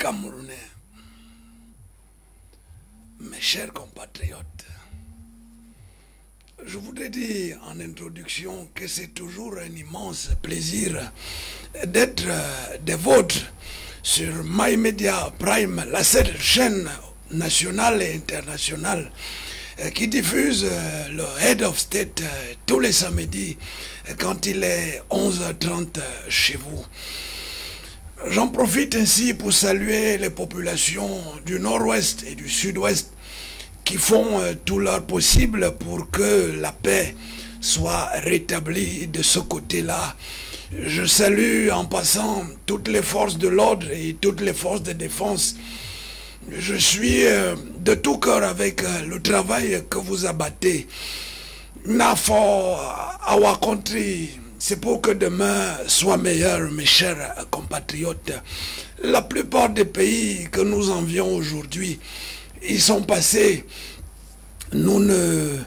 Camerounais, mes chers compatriotes, je voudrais dire en introduction que c'est toujours un immense plaisir d'être des vôtres sur MyMedia Prime, la seule chaîne nationale et internationale qui diffuse le Head of State tous les samedis quand il est 11h30 chez vous. J'en profite ainsi pour saluer les populations du nord-ouest et du sud-ouest qui font tout leur possible pour que la paix soit rétablie de ce côté-là. Je salue en passant toutes les forces de l'ordre et toutes les forces de défense. Je suis de tout cœur avec le travail que vous abattez. Now for our country, c'est pour que demain soit meilleur, mes chers compatriotes. La plupart des pays que nous envions aujourd'hui, ils sont passés. Nous ne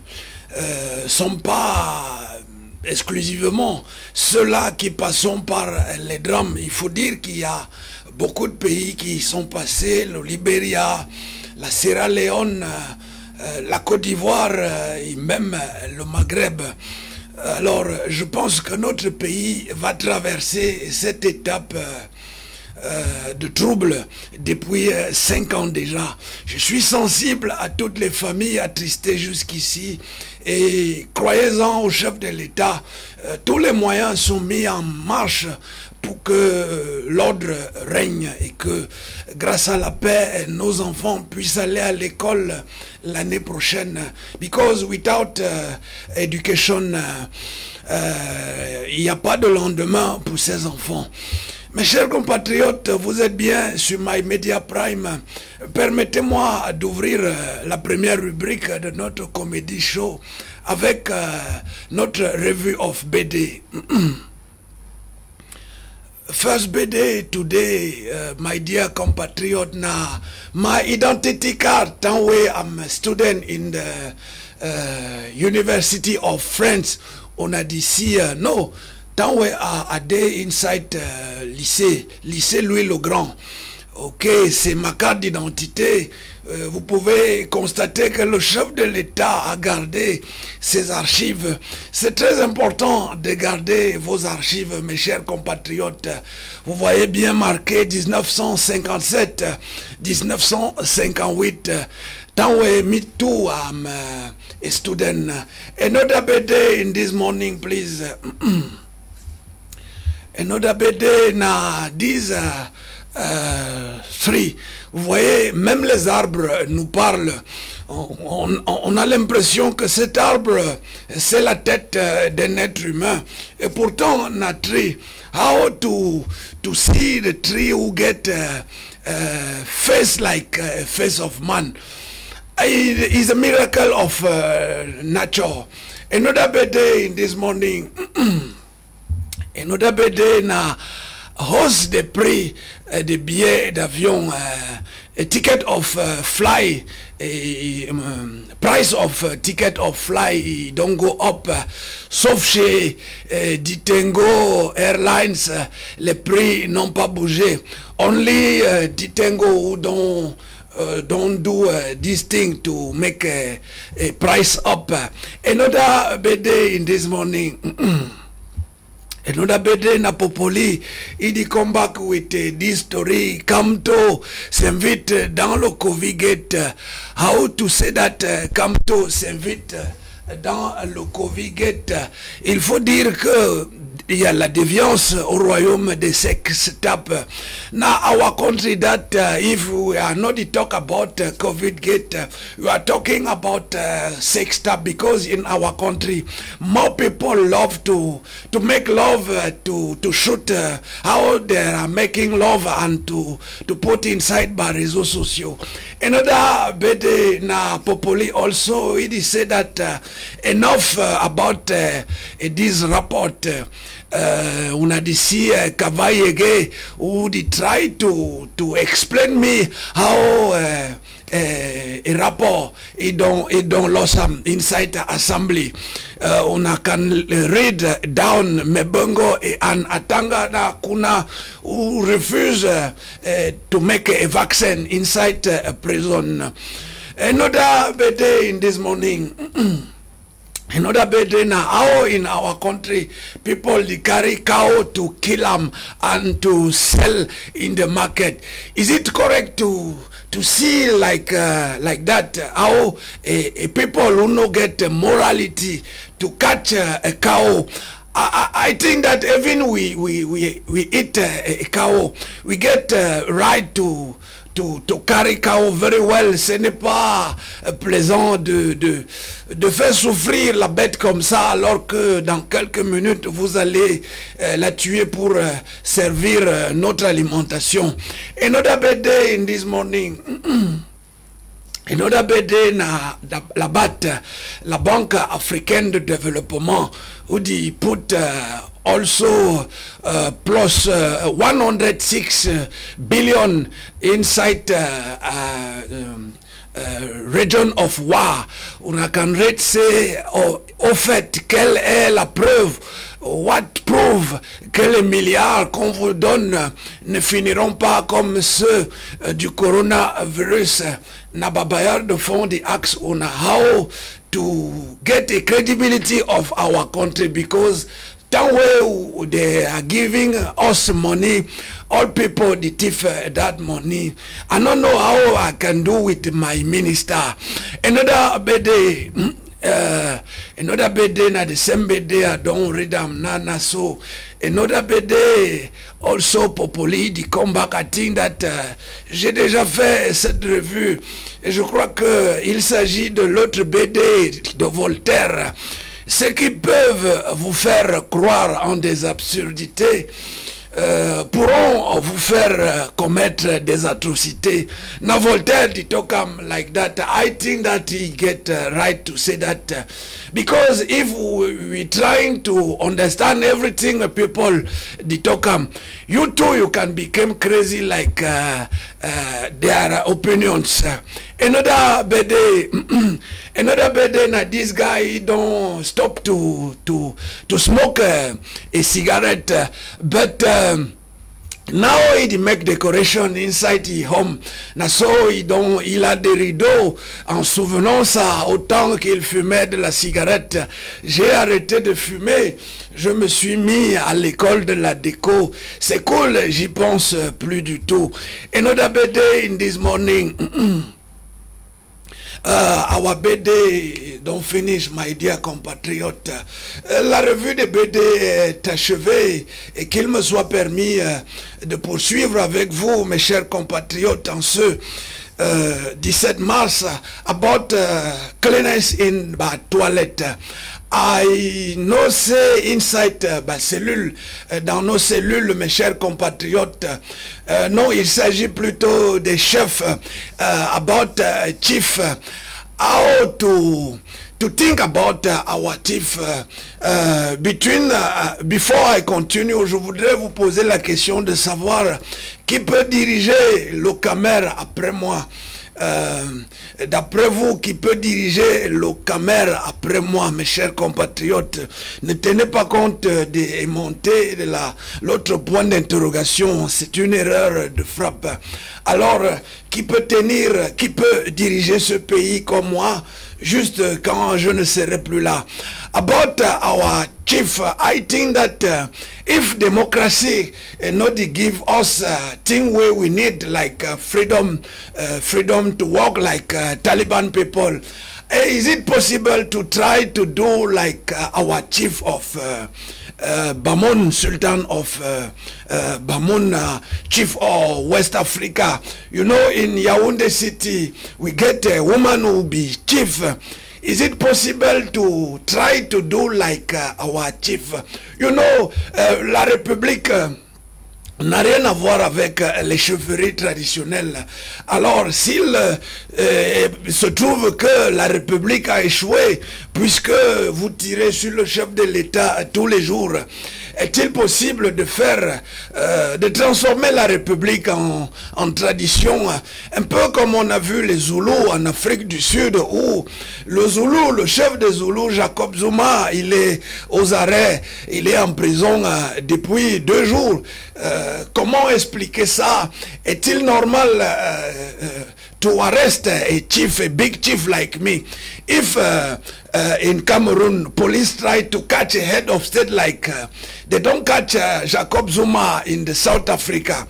sommes pas exclusivement ceux-là qui passons par les drames. Il faut dire qu'il y a beaucoup de pays qui sont passés, le Libéria, la Sierra Leone, la Côte d'Ivoire et même le Maghreb. Alors, je pense que notre pays va traverser cette étape de trouble depuis 5 ans déjà. Je suis sensible à toutes les familles attristées jusqu'ici et croyez-en au chef de l'État, tous les moyens sont mis en marche pour que l'ordre règne et que grâce à la paix, nos enfants puissent aller à l'école l'année prochaine. Because without education, il n'y a pas de lendemain pour ces enfants. Mes chers compatriotes, vous êtes bien sur MyMedia Prime. Permettez-moi d'ouvrir la première rubrique de notre comédie show avec notre review of BD. First BD today, my dear compatriot, na my identity card, that way I'm a student in the University of France, on a d'ici, no, that way a day inside lycée Louis-le-Grand. Ok, c'est ma carte d'identité. Vous pouvez constater que le chef de l'État a gardé ses archives. C'est très important de garder vos archives, mes chers compatriotes. Vous voyez bien marqué 1957, 1958. Tanwe, me too, I'm a student. Another BD in this morning, please. Another BD na these three. Vous voyez, même les arbres nous parlent. On a l'impression que cet arbre, c'est la tête d'un être humain. Et pourtant, on a tree. How to see the tree who get face like a face of man? It is a miracle of nature. Another BD in this morning. Another BD na hausse des prix des billets d'avion, ticket of fly, price of ticket of fly don't go up, sauf chez Ditengo Airlines, les prix n'ont pas bougé. Only Ditengo don't do this thing to make a price up. Another BD in this morning. Another BD na Popoli, il dit come back with this story. Kamto s'invite dans le Covid Gate. How to say that Kamto s'invite dans le Covid Gate? Il faut dire que il y a la déviance au royaume des sex tap. Now our country that if we are not to talk about COVID gate, we are talking about sex tap, because in our country more people love to make love, to shoot how they are making love and to put inside by réseaux sociaux. Another BD na Popoli also, it is said that enough about this report. On a dit Kavayege, who try to explain me how a rapport est dans l'Ossam inside the assembly. On a can read down Mebongo and Atanga na kuna who refuse to make a vaccine inside a prison. Another bad day in this morning. Another bad day now, how in our country people they carry cow to kill them and to sell in the market. Is it correct to see like that? How a people who no get morality to catch a cow? I think that even we eat a cow, we get right to carry cow very well. Ce n'est pas plaisant de faire souffrir la bête comme ça alors que dans quelques minutes vous allez la tuer pour servir notre alimentation. Another bad day in this morning. Another bad day na la BAD, la Banque Africaine de Développement, who they put also plus 106 billion inside region of war. On can read say au fait quelle est la preuve. What prove que les milliards qu'on vous donne ne finiront pas comme ceux du coronavirus? Nababayar de fond the axe on how to get a credibility of our country, because that way they are giving us money, all people they thief that money. I don't know how I can do with my minister. Another bad day. Another bad day na the same bad day I don't read them nana. So another bad day also Popoli di come back. I think that j'ai déjà fait cette revue et je crois que il s'agit de l'autre BD de Voltaire. Ceux qui peuvent vous faire croire en des absurdités pourront vous faire commettre des atrocités. Now Voltaire did talk like that. I think that he get right to say that because if we trying to understand everything people did talk, you too you can become crazy like their opinions. Another bad day, another bad day. Now this guy don't stop to smoke a cigarette, but now he make decoration inside his home. Na so il a des rideaux en souvenance à autant qu'il fumait de la cigarette. J'ai arrêté de fumer. Je me suis mis à l'école de la déco. C'est cool, j'y pense plus du tout. Another bad day in this morning. Our BD don't finish, my dear compatriotes. La revue de BD est achevée et qu'il me soit permis de poursuivre avec vous, mes chers compatriotes, en ce 17 mars, about cleanliness in my toilet. I know say inside cellule, dans nos cellules, mes chers compatriotes, non, il s'agit plutôt des chefs, about chief, how to think about our chief. Before I continue, je voudrais vous poser la question de savoir qui peut diriger le caméra après moi. D'après vous, qui peut diriger le caméra après moi, mes chers compatriotes? Ne tenez pas compte des montées de l'autre point d'interrogation, c'est une erreur de frappe. Alors, qui peut diriger ce pays comme moi, juste quand je ne serai plus là? About our chief, I think that if democracy not give us thing where we need like freedom to work like Taliban people, is it possible to try to do like our chief of Bamoun, Sultan of Bamoun, chief of West Africa? You know, in Yaoundé city, we get a woman who will be chief. Is it possible to try to do like our chief? You know, la République n'a rien à voir avec les chefferies traditionnelles. Alors, s'il se trouve que la République a échoué, puisque vous tirez sur le chef de l'État tous les jours, est-il possible de faire, de transformer la République en tradition, un peu comme on a vu les Zoulous en Afrique du Sud, où le Zoulou, le chef des Zoulous, Jacob Zuma, il est aux arrêts, il est en prison depuis 2 jours. Comment expliquer ça? Est-il normal to arrest a chief, a big chief like me? If in Cameroon, police try to catch a head of state like they don't catch Jacob Zuma in the South Africa,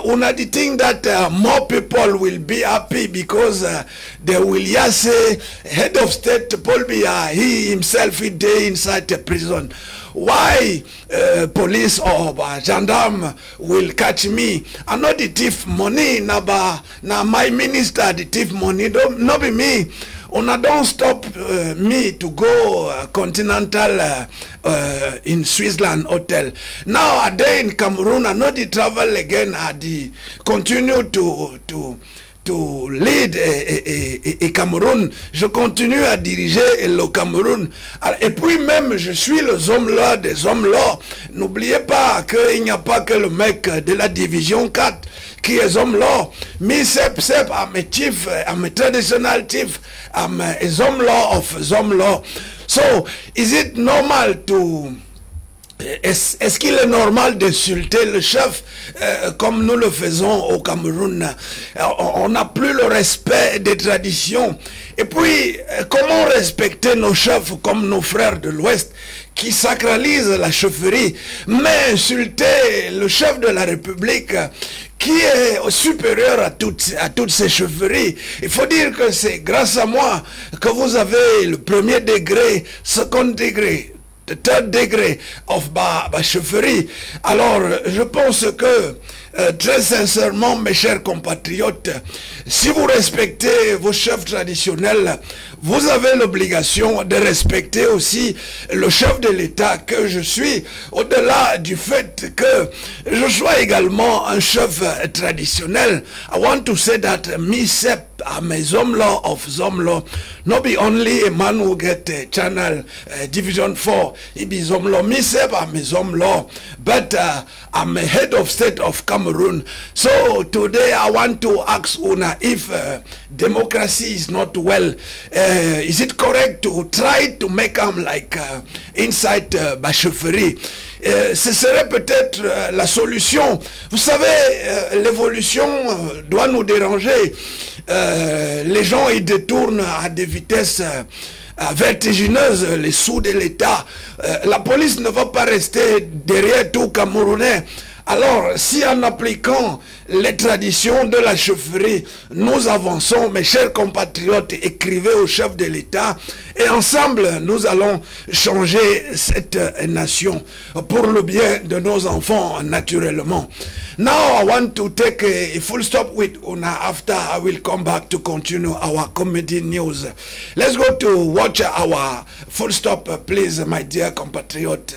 una the thing that more people will be happy because they will say head of state Paul Biya, he himself he day inside the prison. Why police or gendarme will catch me? I know the thief money, na my minister the thief money, not be me. Una don't stop me to go continental in Switzerland hotel. Now a day in Cameroon, I know the travel again, I continue to lead et Cameroun, je continue à diriger le Cameroun. Et puis même, je suis les hommes-là, des hommes-là. N'oubliez pas qu'il n'y a pas que le mec de la division 4 qui est homme-là. Me sep, I'm a chief, I'm a traditional chief, I'm a homme-là of homme-là. So, is it normal to... Est-ce qu'il est normal d'insulter le chef comme nous le faisons au Cameroun? On n'a plus le respect des traditions. Et puis, comment respecter nos chefs comme nos frères de l'Ouest qui sacralisent la chefferie, mais insulter le chef de la République qui est supérieur à toutes ces chefferies? Il faut dire que c'est grâce à moi que vous avez le 1er degré, 2nd degré, the 3rd degré of ma chefferie. Alors, je pense que, très sincèrement, mes chers compatriotes, si vous respectez vos chefs traditionnels, vous avez l'obligation de respecter aussi le chef de l'État que je suis, au-delà du fait que je sois également un chef traditionnel. I want to say that me, Sep, I'm a Zomlo of Zomlo, not be only a man who get channel division 4, he be Zomlo. Me, Sep, I'm a Zomlo, but I'm a head of state of Cameroon. So today I want to ask Una if democracy is not well, is it correct to try to make them like inside Bachefferie? Ce serait peut-être la solution. Vous savez, l'évolution doit nous déranger. Les gens ils détournent à des vitesses vertigineuses les sous de l'État. La police ne va pas rester derrière tout Camerounais. Alors, si en appliquant les traditions de la chefferie, nous avançons, mes chers compatriotes, écrivez au chef de l'État, et ensemble, nous allons changer cette nation pour le bien de nos enfants, naturellement. Now, I want to take a full stop with Una. After, I will come back to continue our comedy news. Let's go to watch our full stop, please, my dear compatriot.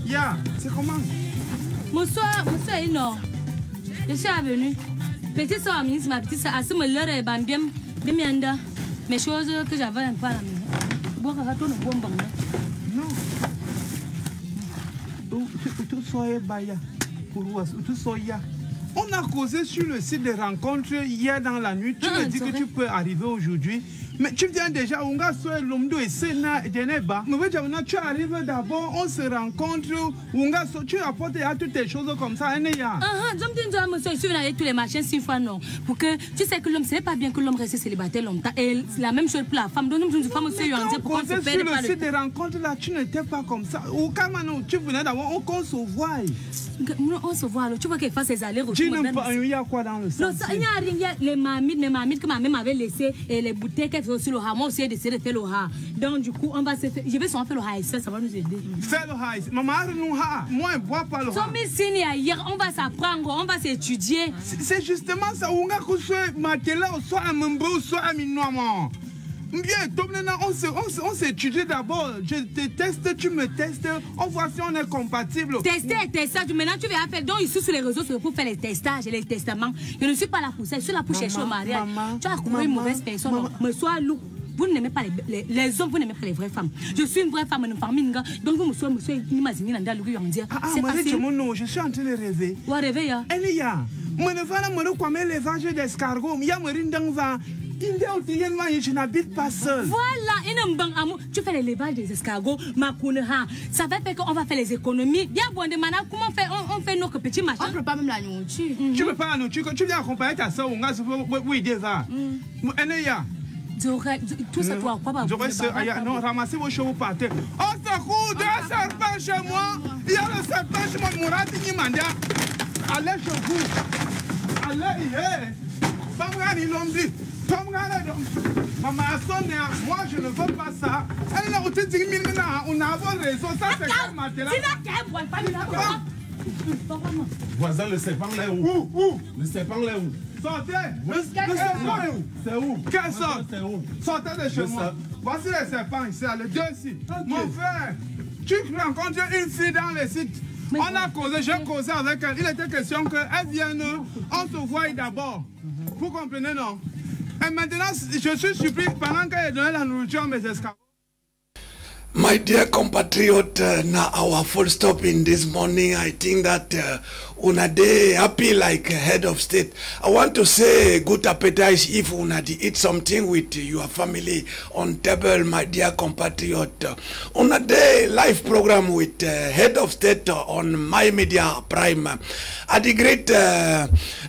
Ya, c'est comment? Bonsoir, non. Je suis venu. Petite soeur, ma petite soeur, assez me l'heure et bien, mes choses que j'avais un peu à la maison. Bon, non. Tout soyez baya. Tout soyez. On a causé sur le site de rencontres hier dans la nuit. Tu me dis que tu peux arriver aujourd'hui. Mais tu viens déjà, on va sur l'Omdo et Sénat et Geneva. Mais tu arrives d'abord, on se rencontre, on va tu apportes toutes les choses comme ça. Je suis venu avec tous les machins 6 fois non. Pour que tu sais que l'homme, c'est pas bien que l'homme reste célibataire longtemps. Et c'est la même chose pour la femme. Donc, une femme aussi, on se fait sur le site de rencontres là, tu n'étais pas comme ça. Ou quand tu venais d'abord, on se voit. On se voit, tu vois qu'elle fasse ses allers-retours. Tu n'aimes pas, il y a quoi dans le sac? Non, il n'y a rien, les marmites que ma mère m'avait laissées et les bouteilles qu'elle fait aussi le ha. Moi aussi, j'ai décidé de faire le ha. Donc, du coup, on va se faire. Je vais faire le ha ici, ça va nous aider. Faire le ha ici. Maman, nous ha. Moi, je ne bois pas le ha. Hier, on va s'apprendre, on va s'étudier. C'est justement ça. On va coucher ma télé, soit un membre, soit un minois. Bien, on s'étudie d'abord. Je te teste, tu me testes. On voit si on est compatible. Tester, maintenant tu vas faire. Donc ici sur les réseaux sociaux pour faire les testages et les testaments. Je ne suis pas là pour ça. Je suis là pour chercher au mariage. Tu as trouvé une mauvaise personne. Me sois loup. Vous n'aimez pas les hommes, vous n'aimez pas les vraies femmes. Je suis une vraie femme, une famille. Donc vous me soyez imaginé dans le lieu. C'est facile. Je suis en train de rêver. Ou à rêver, hein? Elia, je ne vais pas me l'élevage d'escargots. Je n'habite pas seul. Voilà, tu fais l'élevage des escargots, ça va faire qu'on va faire les économies. Bien bon, comment on fait nos petits machins. On ne peut pas même la nourriture. Tu ne peux pas la nourriture. Tu viens accompagner ta soeur. Oui, déjà. Elia. Tout ça, toi, quoi? Non, ramassez vos chevaux par terre. Oh, secours, il y a un serpent chez moi. Il y a le serpent chez moi. Mourad Nimanda. Allez chez vous. Allez, Pamgani Lombi. Maman, moi je ne veux pas ça. Elle a ôté 10 000 on a raison. Ça, c'est comme Matela. Voisin, le serpent là est où? Où? Le serpent là est où? Sortez. Le serpent est où? C'est où? Quelle sorte? Sortez de chez moi. Voici les serpents ici, les deux ici. Mon frère, tu rencontres une fille dans le site. On a causé, j'ai causé avec elle. Il était question qu'elle vienne, on se voit d'abord. Vous comprenez, non? Et maintenant, je suis surpris pendant qu'elle donnait la nourriture à mes escargots. My dear compatriot, now our full stop in this morning. I think that una dey happy like head of state. I want to say good appetite if una dey eat something with your family on table, my dear compatriot. Una dey live program with head of state on My Media Prime. I the great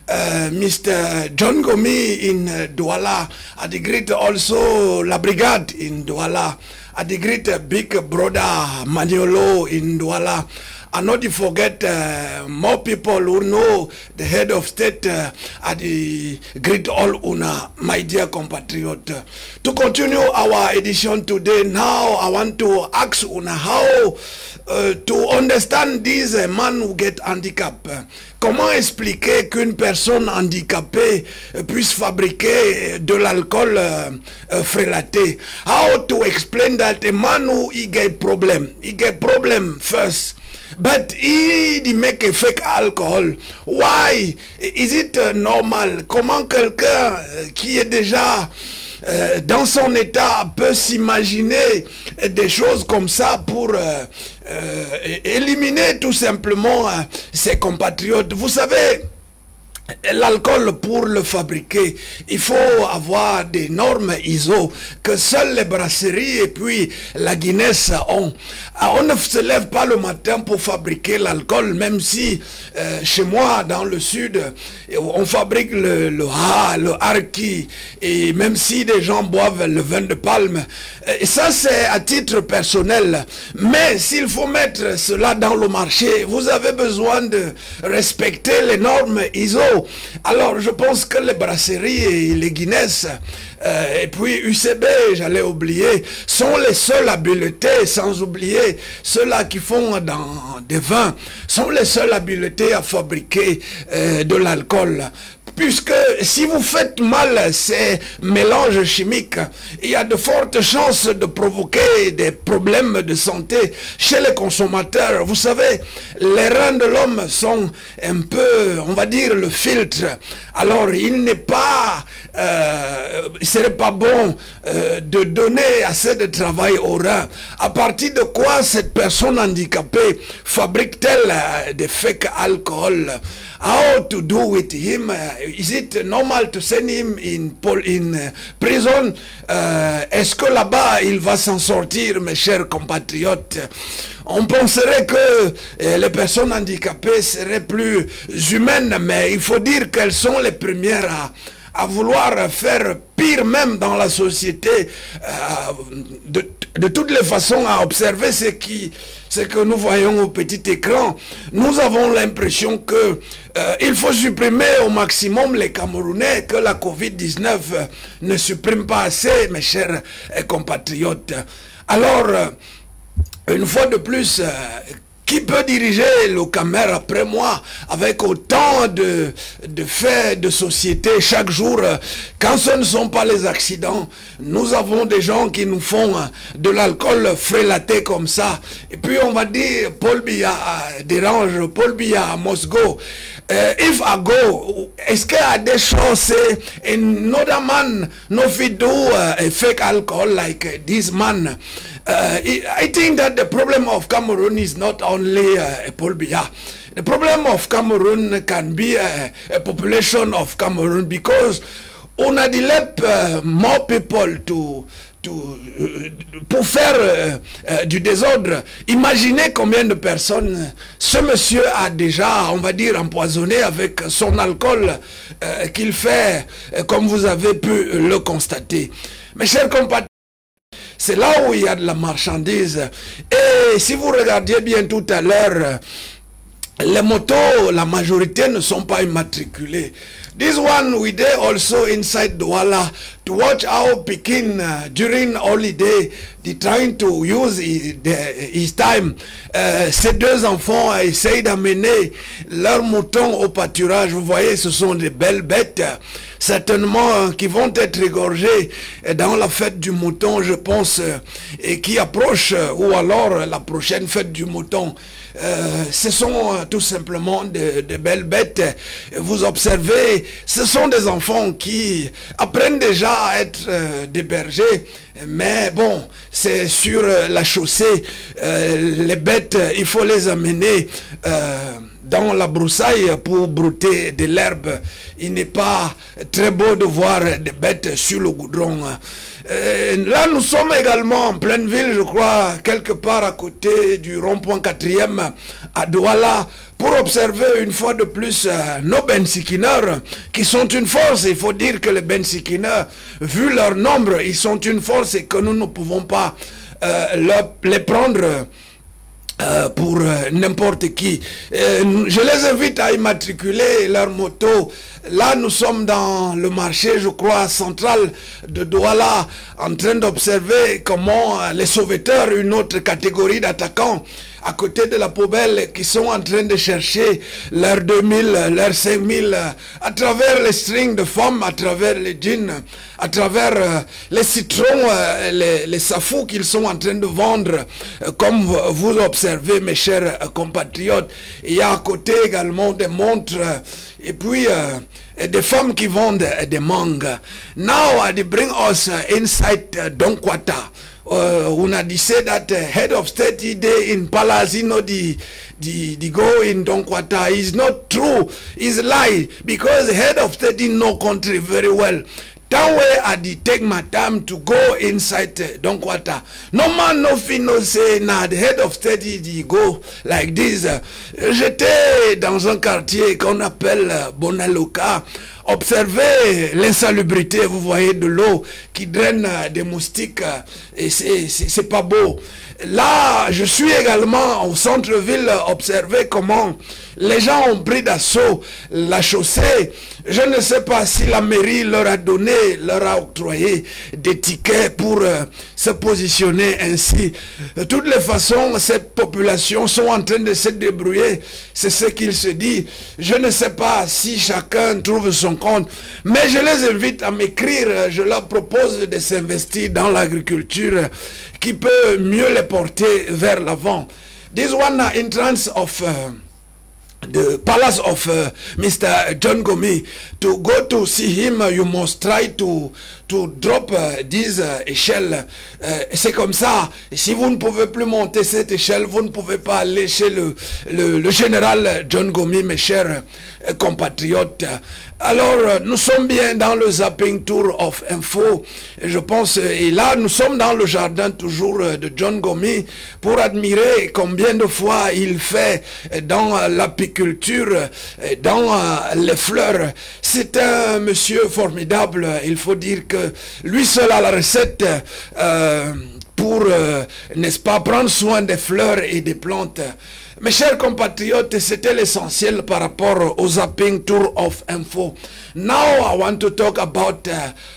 Mr. John Gomi in Douala. I the great also La Brigade in Douala. I the great big brother Maniolo in Douala. And not to forget more people who know the head of state at the great all una, my dear compatriot. To continue our edition today, now I want to ask una how to understand this man who get handicap. Comment expliquer qu'une personne handicapée puisse fabriquer de l'alcool frélaté? How to explain that a man who he get problem first, but he make a fake alcohol? Why is it normal? Comment quelqu'un qui est déjà dans son état peut s'imaginer des choses comme ça pour éliminer tout simplement ses compatriotes? Vous savez, l'alcool, pour le fabriquer, il faut avoir des normes ISO que seules les brasseries et puis la Guinness ont. On ne se lève pas le matin pour fabriquer l'alcool, même si chez moi dans le sud on fabrique le harki, et même si des gens boivent le vin de palme, et ça c'est à titre personnel. Mais s'il faut mettre cela dans le marché, vous avez besoin de respecter les normes ISO. Alors je pense que les brasseries et les Guinness et puis UCB, j'allais oublier, sont les seuls habilités, sans oublier ceux-là qui font dans des vins, sont les seuls habilités à fabriquer de l'alcool. Puisque si vous faites mal ces mélanges chimiques, il y a de fortes chances de provoquer des problèmes de santé chez les consommateurs. Vous savez, les reins de l'homme sont un peu, on va dire, le filtre. Alors, il n'est pas, il serait pas bon de donner assez de travail aux reins. À partir de quoi cette personne handicapée fabrique-t-elle des fake alcohol? How to do with him? Is it normal to send him in prison? Est-ce que là-bas il va s'en sortir, mes chers compatriotes? On penserait que les personnes handicapées seraient plus humaines, mais il faut dire qu'elles sont les premières à vouloir faire pire même dans la société, de toutes les façons, à observer ce que nous voyons au petit écran. Nous avons l'impression que il faut supprimer au maximum les Camerounais, que la Covid-19 ne supprime pas assez, mes chers compatriotes. Alors, une fois de plus, Qui peut diriger le caméra après moi avec autant de faits de société chaque jour? Quand ce ne sont pas les accidents, nous avons des gens qui nous font de l'alcool frélaté comme ça. Et puis on va dire, Paul Biya dérange, Paul Biya must go. If I go, est-ce qu'il y a des choses, another man no fit do a fake alcohol like this man? I think that the problem of Cameroon is not only Paul Biya. The problem of Cameroon can be a population of Cameroon, because on a developed more people pour faire du désordre. Imaginez combien de personnes ce monsieur a déjà, on va dire, empoisonné avec son alcool qu'il fait, comme vous avez pu le constater. Mes chers compatriotes, c'est là où il y a de la marchandise. Et si vous regardiez bien tout à l'heure, les motos, la majorité ne sont pas immatriculées. This one we there also inside Douala to watch our Pekin during holiday. They trying to use his time. Ces deux enfants essayent d'amener leurs moutons au pâturage. Vous voyez, ce sont des belles bêtes, certainement qui vont être égorgées dans la fête du mouton, je pense, et qui approche, ou alors la prochaine fête du mouton. Ce sont tout simplement de belles bêtes. Vous observez, ce sont des enfants qui apprennent déjà à être des bergers. Mais bon, c'est sur la chaussée, les bêtes, il faut les amener dans la broussaille pour brouter de l'herbe. Il n'est pas très beau de voir des bêtes sur le goudron. Là, nous sommes également en pleine ville, je crois, quelque part à côté du rond-point 4e à Douala, pour observer une fois de plus nos bensikineurs, qui sont une force. Il faut dire que les bensikineurs, vu leur nombre, ils sont une force et que nous ne pouvons pas les prendre pour n'importe qui. Je les invite à immatriculer leur moto. Là, nous sommes dans le marché, je crois, central de Douala, en train d'observer comment les sauveteurs, une autre catégorie d'attaquants, à côté de la poubelle, qui sont en train de chercher leurs 2000, leurs 5000, à travers les strings de femmes, à travers les jeans, à travers les citrons, les safous qu'ils sont en train de vendre, comme vous observez, mes chers compatriotes. Il y a à côté également des montres, et puis des femmes qui vendent des mangues. Now they bring us inside Donkwata. Una said that head of state day in Palace, you know, the go in Donkwata is not true, is lie, because head of state didn't know country very well. That way I did take my time to go inside Donkwata. No man no fin no say nah, the head of state he go like this. J'étais dans un quartier qu'on appelle Bonaloka. Observez l'insalubrité, vous voyez de l'eau qui draine des moustiques, et c'est pas beau. Là, je suis également au centre-ville, observer comment les gens ont pris d'assaut la chaussée. Je ne sais pas si la mairie leur a donné, leur a octroyé des tickets pour se positionner ainsi. De toutes les façons, cette population sont en train de se débrouiller. C'est ce qu'il se dit. Je ne sais pas si chacun trouve son compte, mais je les invite à m'écrire. Je leur propose de s'investir dans l'agriculture qui peut mieux les porter vers l'avant. This one entrance of the palace of Mr. John Gomi. To go to see him, you must try to drop this échelle. C'est comme ça. Si vous ne pouvez plus monter cette échelle, vous ne pouvez pas aller chez le général John Gomi, mes chers compatriotes. Alors, nous sommes bien dans le zapping tour of info, je pense, et là, nous sommes dans le jardin toujours de John Gomi pour admirer combien de fois il fait dans l'apiculture, dans les fleurs. C'est un monsieur formidable, il faut dire que lui seul a la recette pour, n'est-ce pas, prendre soin des fleurs et des plantes. Mes chers compatriotes, c'était l'essentiel par rapport au zapping tour of info. Now I want to talk about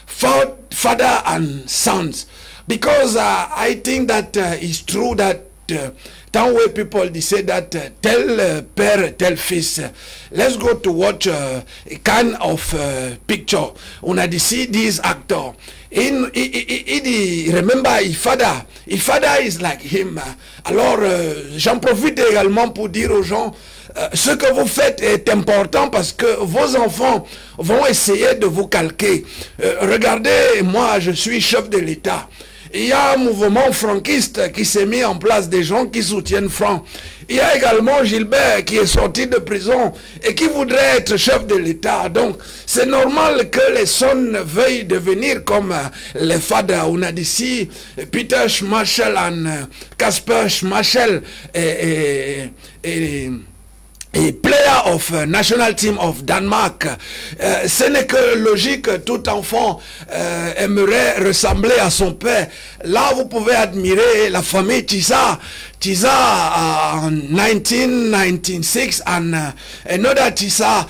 father and sons, because I think that it's true that time where people they say that tell père, tell fils, let's go to watch a kind of picture. On a see this actor. Remember his father is like him. Alors j'en profite également pour dire aux gens, ce que vous faites est important parce que vos enfants vont essayer de vous calquer. Regardez, moi je suis chef de l'État. Il y a un mouvement franquiste qui s'est mis en place, des gens qui soutiennent Franc. Il y a également Gilbert qui est sorti de prison et qui voudrait être chef de l'État. Donc, c'est normal que les sons veuillent devenir comme les fadas. On a d'ici Peter Schmeichel et Kasper Schmeichel et player of national team of Danemark. Ce n'est que logique, tout enfant aimerait ressembler à son père. Là, vous pouvez admirer la famille Tisa en 1996 and another Tisa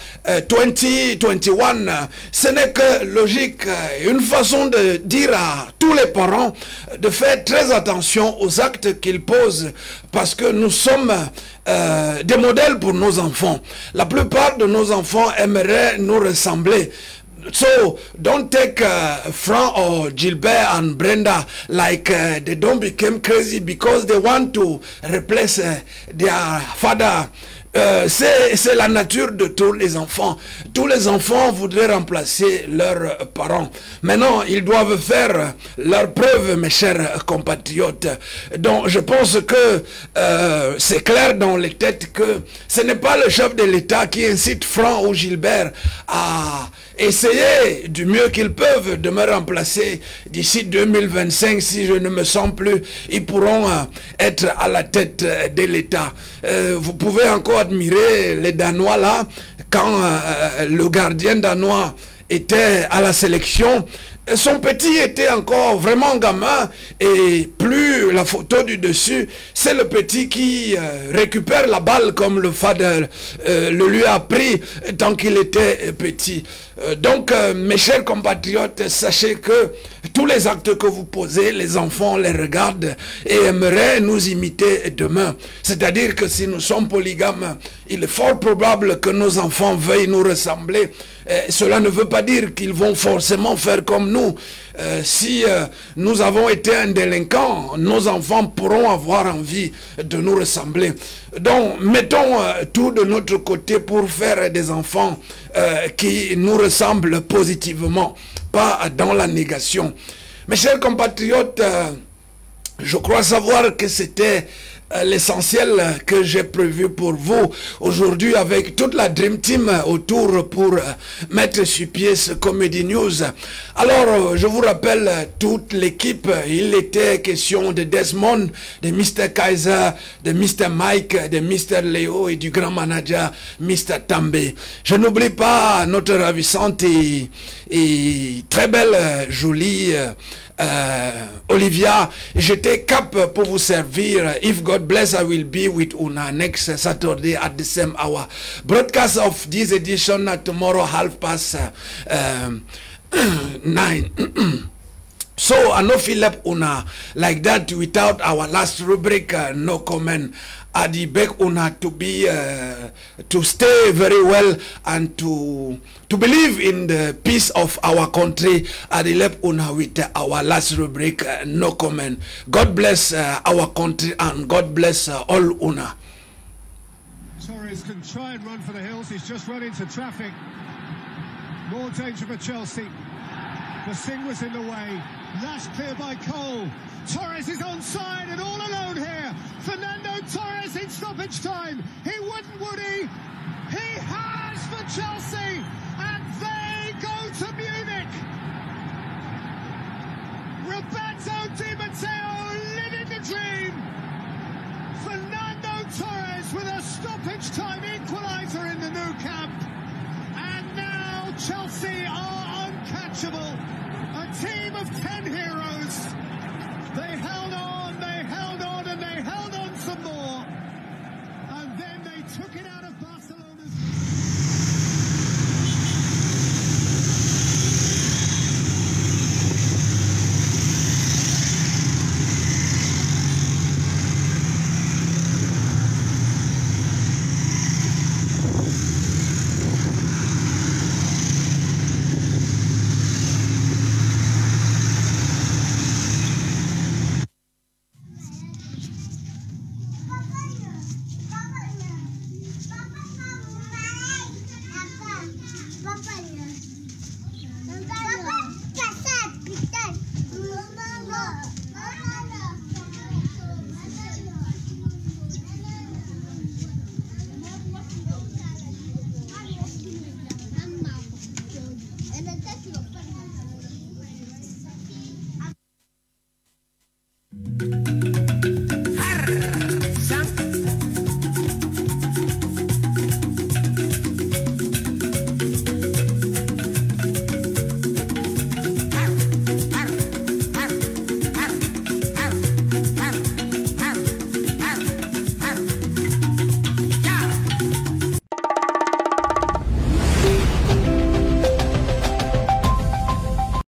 2021. Ce n'est que logique, une façon de dire à tous les parents de faire très attention aux actes qu'ils posent parce que nous sommes des modèles pour nos enfants. La plupart de nos enfants aimeraient nous ressembler. So don't take Frank or Gilbert and Brenda like they don't become crazy because they want to replace their father. C'est la nature de tous les enfants. Tous les enfants voudraient remplacer leurs parents. Maintenant, ils doivent faire leur preuve, mes chers compatriotes. Donc, je pense que c'est clair dans les têtes que ce n'est pas le chef de l'État qui incite Franck ou Gilbert à essayer du mieux qu'ils peuvent de me remplacer d'ici 2025. Si je ne me sens plus, ils pourront être à la tête de l'État. Vous pouvez encore admirer les Danois là, quand le gardien danois était à la sélection. Son petit était encore vraiment gamin et plus la photo du dessus, c'est le petit qui récupère la balle comme le fader le lui a pris tant qu'il était petit. Donc mes chers compatriotes, sachez que tous les actes que vous posez, les enfants les regardent et aimeraient nous imiter demain. C'est-à-dire que si nous sommes polygames, il est fort probable que nos enfants veuillent nous ressembler. Cela ne veut pas dire qu'ils vont forcément faire comme nous. Si nous avons été un délinquant, nos enfants pourront avoir envie de nous ressembler. Donc, mettons tout de notre côté pour faire des enfants qui nous ressemblent positivement, pas dans la négation. Mes chers compatriotes, je crois savoir que c'était l'essentiel que j'ai prévu pour vous aujourd'hui avec toute la Dream Team autour pour mettre sur pied ce Comedy News. Alors, je vous rappelle toute l'équipe. Il était question de Desmond, de Mr. Kaiser, de Mr. Mike, de Mr. Léo et du grand manager Mr. També. Je n'oublie pas notre ravissante et très belle, jolie Olivia. J'étais cap pour vous servir. If God bless, I will be with Una next Saturday at the same hour. Broadcast of this edition tomorrow 9:30. So I no fill up Una like that without our last rubric, no comment. I beg Una to be to stay very well and to believe in the peace of our country. I left Una with our last rubric, no comment. God bless our country and God bless all Una. Torres can try and run for the hills. He's just run into traffic. More danger for Chelsea. The Singh was in the way. Lash clear by Cole. Torres is onside and all alone here. Fernando Torres in stoppage time. He wouldn't, would he? He has for Chelsea.